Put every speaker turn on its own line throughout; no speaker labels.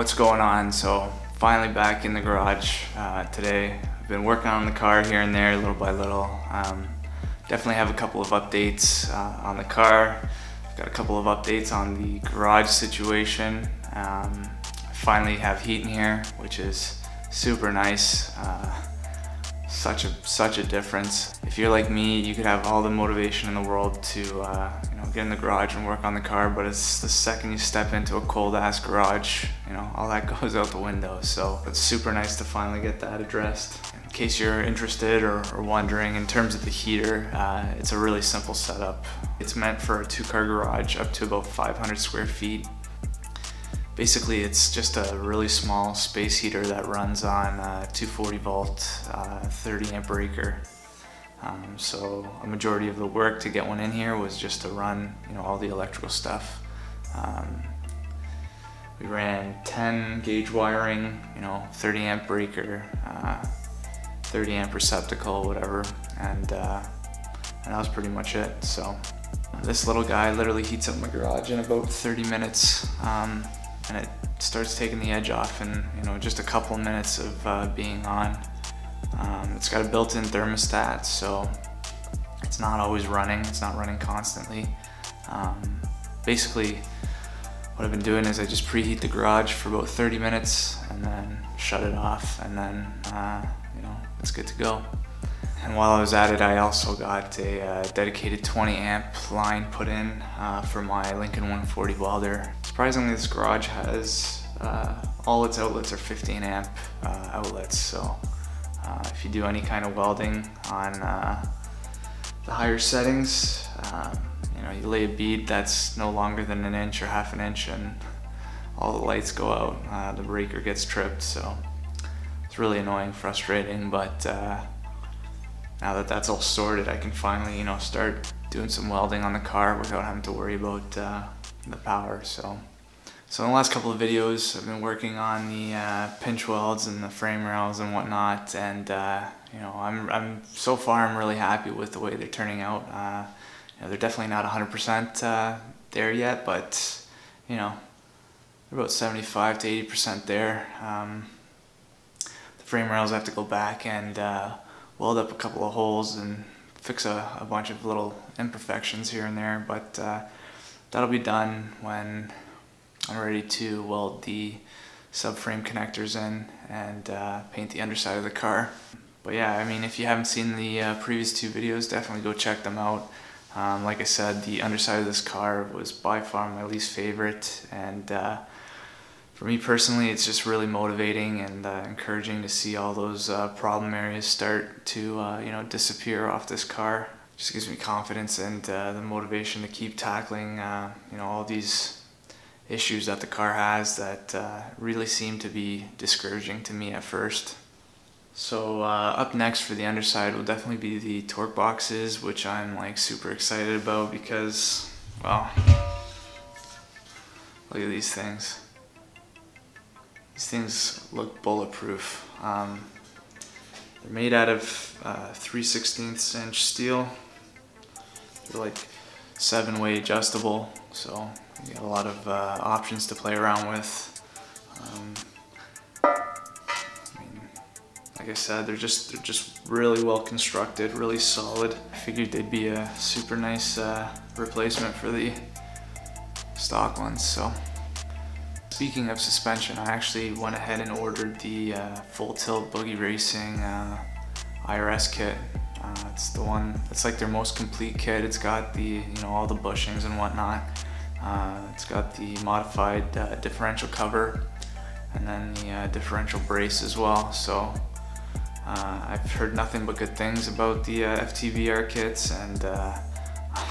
what's going on? So finally back in the garage today. I've been working on the car here and there little by little. Definitely have a couple of updates on the car. I've got a couple of updates on the garage situation. I finally have heat in here, which is super nice. Such a difference. If you're like me, you could have all the motivation in the world to get in the garage and work on the car, but it's the second you step into a cold ass garage, all that goes out the window. So it's super nice to finally get that addressed. In case you're interested or wondering, in terms of the heater, it's a really simple setup. It's meant for a 2-car garage up to about 500 square feet. Basically, it's just a really small space heater that runs on 240 volt, 30 amp breaker. So a majority of the work to get one in here was just to run, all the electrical stuff. We ran 10 gauge wiring, 30 amp breaker, 30 amp receptacle, whatever, and that was pretty much it. So this little guy literally heats up my garage in about 30 minutes. And it starts taking the edge off in just a couple of minutes of being on. It's got a built-in thermostat, so it's not always running. It's not running constantly. Basically, what I've been doing is I just preheat the garage for about 30 minutes and then shut it off, and then it's good to go. And while I was at it, I also got a dedicated 20 amp line put in for my Lincoln 140 welder. Surprisingly, this garage has all its outlets are 15 amp outlets, so if you do any kind of welding on the higher settings, you lay a bead that's no longer than an inch or half an inch and all the lights go out, the breaker gets tripped, so it's really annoying, frustrating, but now that that's all sorted, I can finally, start doing some welding on the car without having to worry about the power. So in the last couple of videos, I've been working on the pinch welds and the frame rails and whatnot, and so far I'm really happy with the way they're turning out. They're definitely not 100% there yet, but they're about 75 to 80% there. The frame rails I have to go back and weld up a couple of holes and fix a bunch of little imperfections here and there, but that'll be done when I'm ready to weld the subframe connectors in and paint the underside of the car. But yeah, if you haven't seen the previous 2 videos, definitely go check them out. Like I said, the underside of this car was by far my least favorite, and for me personally, it's just really motivating and encouraging to see all those problem areas start to disappear off this car. Just gives me confidence and the motivation to keep tackling all these issues that the car has that really seem to be discouraging to me at first. So up next for the underside will definitely be the torque boxes, which I'm super excited about because, well, look at these things. These things look bulletproof. They're made out of 3/16 inch steel. They're like 7-way adjustable, so you got a lot of options to play around with. Like I said, they're just really well constructed, really solid. I figured they'd be a super nice replacement for the stock ones. So speaking of suspension, I actually went ahead and ordered the Full Tilt Boogie Racing IRS kit. It's the one, it's like their most complete kit. It's got the all the bushings and whatnot. It's got the modified differential cover and then the differential brace as well. So I've heard nothing but good things about the FTVR kits, and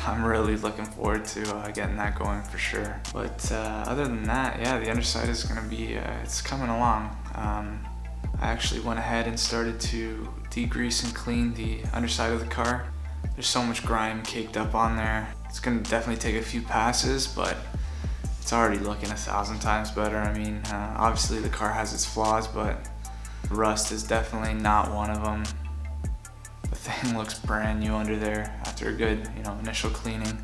I'm really looking forward to getting that going for sure. But other than that, yeah, the underside is going to be, it's coming along. I actually went ahead and started to degrease and clean the underside of the car. There's so much grime caked up on there. It's going to definitely take a few passes, but it's already looking 1,000 times better. Obviously the car has its flaws, but rust is definitely not one of them. The thing looks brand new under there after a good, initial cleaning.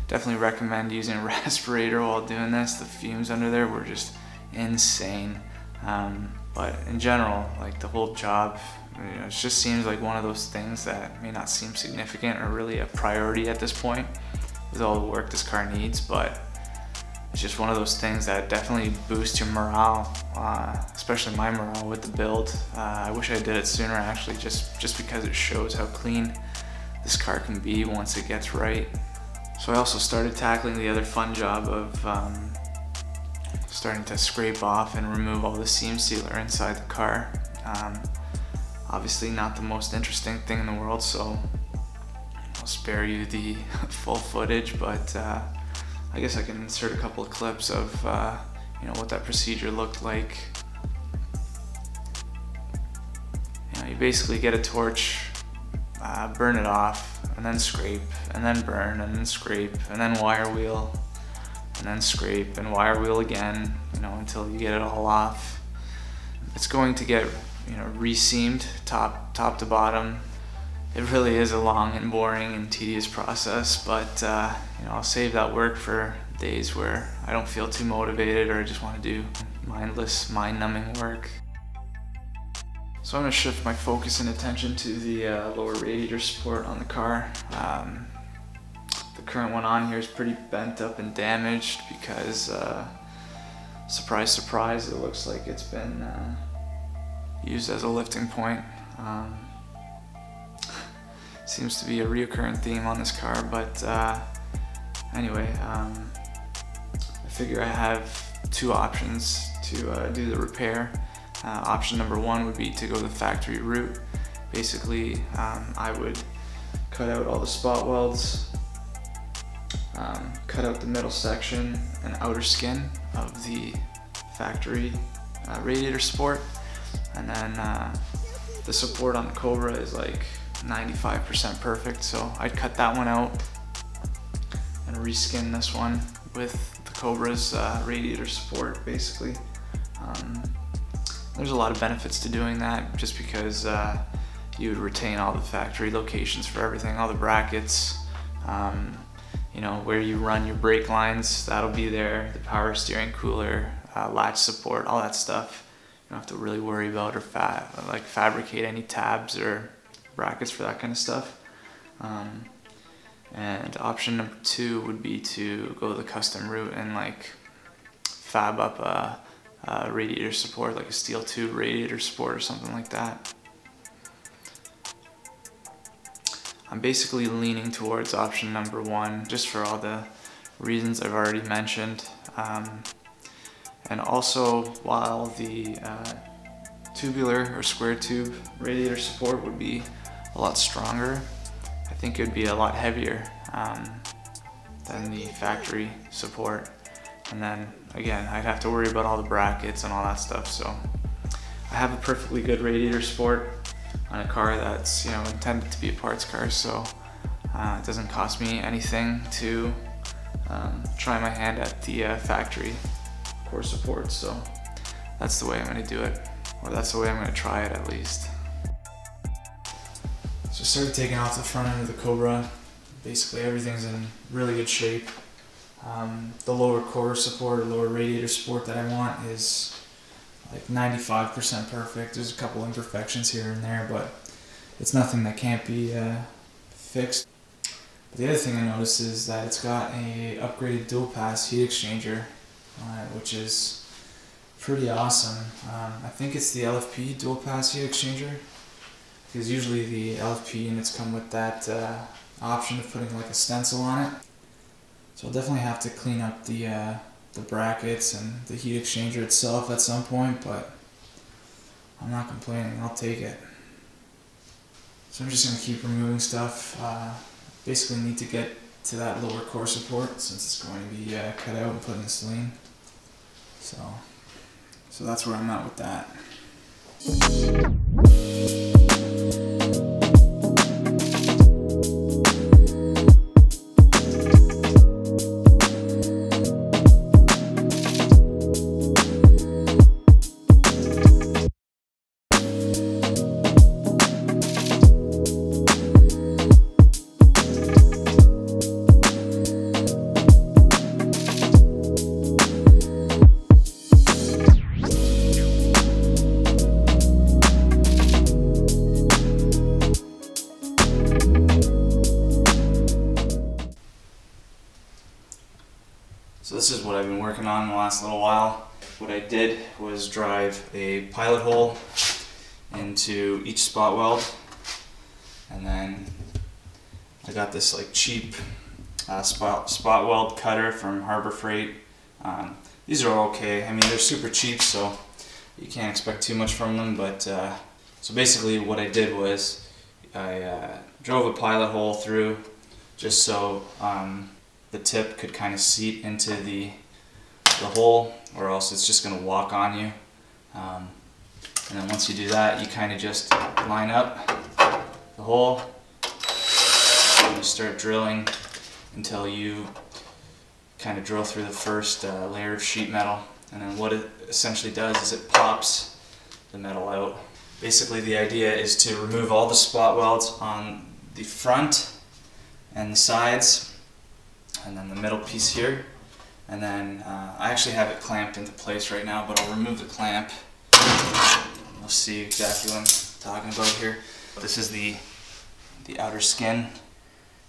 Definitely recommend using a respirator while doing this. The fumes under there were just insane. But in general, like the whole job, you know, it just seems like one of those things that may not seem significant or really a priority at this point with all the work this car needs, but it's just one of those things that definitely boosts your morale, especially my morale with the build. I wish I did it sooner actually, just because it shows how clean this car can be once it gets right. So I also started tackling the other fun job of starting to scrape off and remove all the seam sealer inside the car. Obviously not the most interesting thing in the world, so I'll spare you the full footage, but I guess I can insert a couple of clips of you know, what that procedure looked like. You know, you basically get a torch, burn it off, and then scrape, and then burn, and then scrape, and then wire wheel, and then scrape, and wire wheel again, you know, until you get it all off. It's going to get, you know, re-seamed top to bottom. It really is a long and boring and tedious process, but you know, I'll save that work for days where I don't feel too motivated or I just want to do mindless, mind-numbing work. So I'm going to shift my focus and attention to the lower radiator support on the car. The current one on here is pretty bent up and damaged because, surprise, surprise, it looks like it's been used as a lifting point. Seems to be a reoccurring theme on this car, but anyway, I figure I have two options to do the repair. Option number one would be to go the factory route. Basically, I would cut out all the spot welds, cut out the middle section and outer skin of the factory radiator support, and then the support on the Cobra is like 95% perfect, so I'd cut that one out and reskin this one with the Cobra's radiator support, basically. There's a lot of benefits to doing that, just because you would retain all the factory locations for everything, all the brackets, you know, where you run your brake lines, that'll be there, the power steering cooler, latch support, all that stuff. You don't have to really worry about or fabricate any tabs or brackets for that kind of stuff. And option number two would be to go the custom route and like fab up a radiator support, like a steel tube radiator support or something like that. I'm basically leaning towards option number one, just for all the reasons I've already mentioned. And also, while the tubular or square tube radiator support would be a lot stronger, I think it would be a lot heavier than the factory support. And then again, I'd have to worry about all the brackets and all that stuff. So I have a perfectly good radiator support on a car that's, you know, intended to be a parts car, so it doesn't cost me anything to try my hand at the factory core support. So that's the way I'm going to do it, or that's the way I'm going to try it at least. So I started taking off the front end of the Cobra. Basically everything's in really good shape. The lower core support or lower radiator support that I want is like 95% perfect. There's a couple imperfections here and there, but it's nothing that can't be fixed. But the other thing I noticed is that it's got a upgraded dual pass heat exchanger, which is pretty awesome. I think it's the LFP dual pass heat exchanger, because usually the LFP units come with that option of putting like a stencil on it. So I'll definitely have to clean up the brackets and the heat exchanger itself at some point, but I'm not complaining, I'll take it. So I'm just going to keep removing stuff. Basically need to get to that lower core support since it's going to be cut out and put in Saleen. So that's where I'm at with that. So this is what I've been working on the last little while. What I did was drive a pilot hole into each spot weld, and then I got this like cheap spot weld cutter from Harbor Freight. These are okay. I mean, they're super cheap, so you can't expect too much from them. But so basically, what I did was I drove a pilot hole through just so the tip could kind of seat into the hole, or else it's just going to walk on you. And then once you do that, you kind of just line up the hole and you start drilling until you kind of drill through the first layer of sheet metal. And then what it essentially does is it pops the metal out. Basically, the idea is to remove all the spot welds on the front and the sides, and then the middle piece here. And then I actually have it clamped into place right now, but I'll remove the clamp. You'll see exactly what I'm talking about here. This is the outer skin.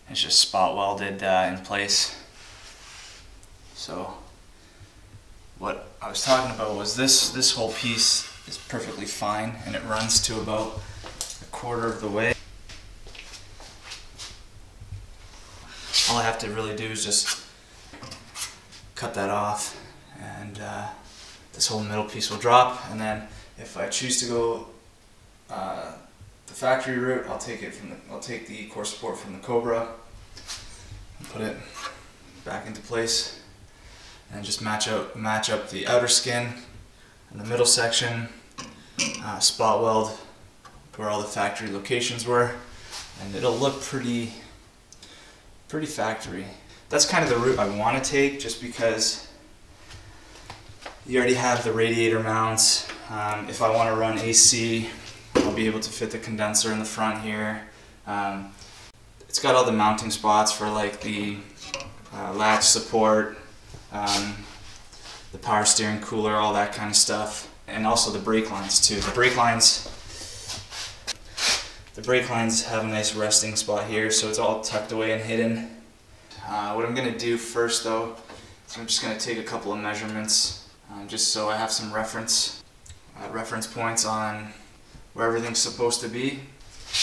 It's just spot welded in place. So what I was talking about was this whole piece is perfectly fine, and it runs to about a quarter of the way. All I have to really do is just cut that off, and this whole middle piece will drop. And then if I choose to go the factory route, I'll take the core support from the Cobra and put it back into place, and just match up the outer skin and the middle section, spot weld where all the factory locations were, and it'll look pretty factory. That's kind of the route I want to take, just because you already have the radiator mounts. If I want to run AC, I'll be able to fit the condenser in the front here. It's got all the mounting spots for like the latch support, the power steering cooler, all that kind of stuff, and also the brake lines too. The brake lines have a nice resting spot here, so it's all tucked away and hidden. What I'm going to do first though, is I'm just going to take a couple of measurements, just so I have some reference points on where everything's supposed to be.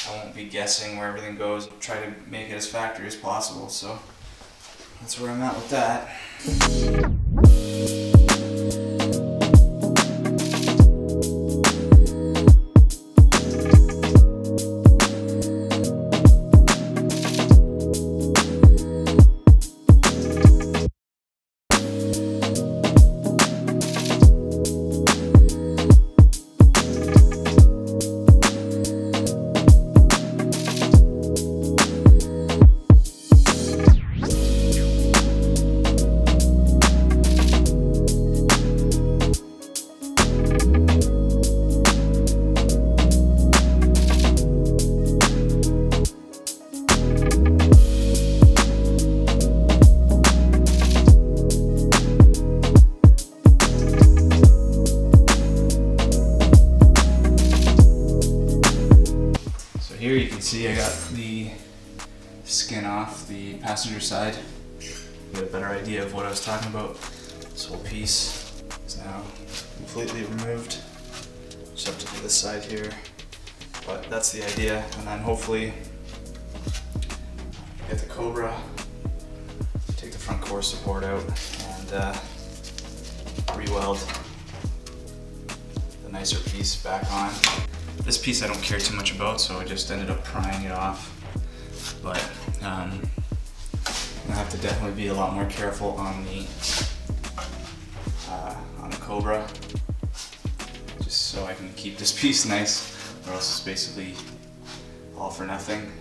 I won't be guessing where everything goes. I'll try to make it as factory as possible, so that's where I'm at with that. Here you can see I got the skin off the passenger side. Get a better idea of what I was talking about. This whole piece is now completely removed, just up to this side here. But that's the idea, and then hopefully get the Cobra, take the front core support out, and re-weld the nicer piece back on. This piece I don't care too much about, so I just ended up prying it off. But I have to definitely be a lot more careful on the Cobra, just so I can keep this piece nice, or else it's basically all for nothing.